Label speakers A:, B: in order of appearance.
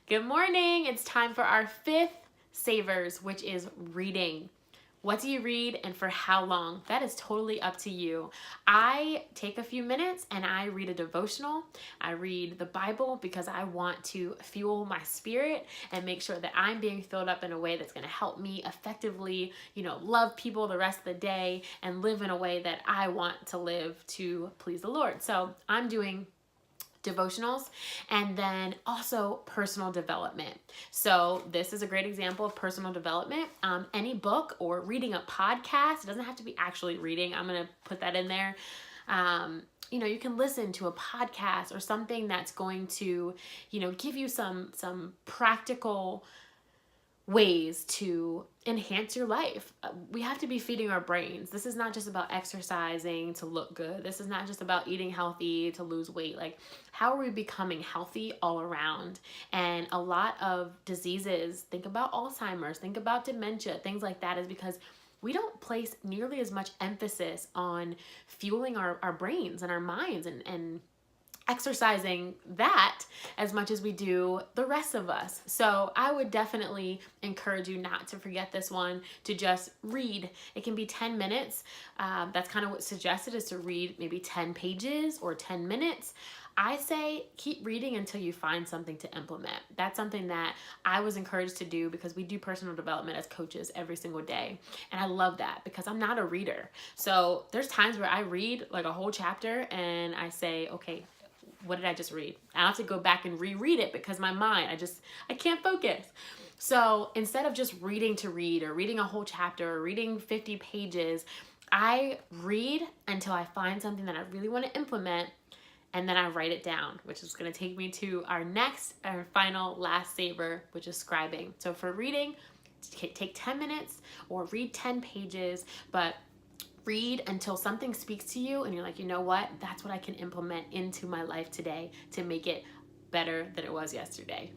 A: Good morning. It's time for our fifth savers, which is reading. What do you read and for how long? That is totally up to you. I take a few minutes and I read a devotional. I read the Bible because I want to fuel my spirit and make sure that I'm being filled up in a way that's going to help me effectively, love people the rest of the day and live in a way that I want to live to please the Lord. So I'm doing devotionals, and then also personal development. So this is a great example of personal development. Any book or reading a podcast, it doesn't have to be actually reading. I'm going to put that in there. You can listen to a podcast or something that's going to, give you some practical ways to enhance your life. We have to be feeding our brains. This is not just about exercising to look good. This is not just about eating healthy to lose weight. Like, how are we becoming healthy all around? And a lot of diseases, think about Alzheimer's, think about dementia, things like that, is because we don't place nearly as much emphasis on fueling our brains and our minds and exercising that as much as we do the rest of us. So I would definitely encourage you not to forget this one, to just read. It can be 10 minutes. That's kind of what's suggested, is to read maybe 10 pages or 10 minutes. I say keep reading until you find something to implement. That's something that I was encouraged to do because we do personal development as coaches every single day. And I love that because I'm not a reader. So there's times where I read like a whole chapter and I say, okay, what did I just read? I have to go back and reread it because my mind, I can't focus. So instead of just reading to read or reading a whole chapter or reading 50 pages, I read until I find something that I really want to implement, and then I write it down, which is going to take me to our final last saver, which is scribing. So for reading, take 10 minutes or read 10 pages, but read until something speaks to you and you're like, you know what? That's what I can implement into my life today to make it better than it was yesterday.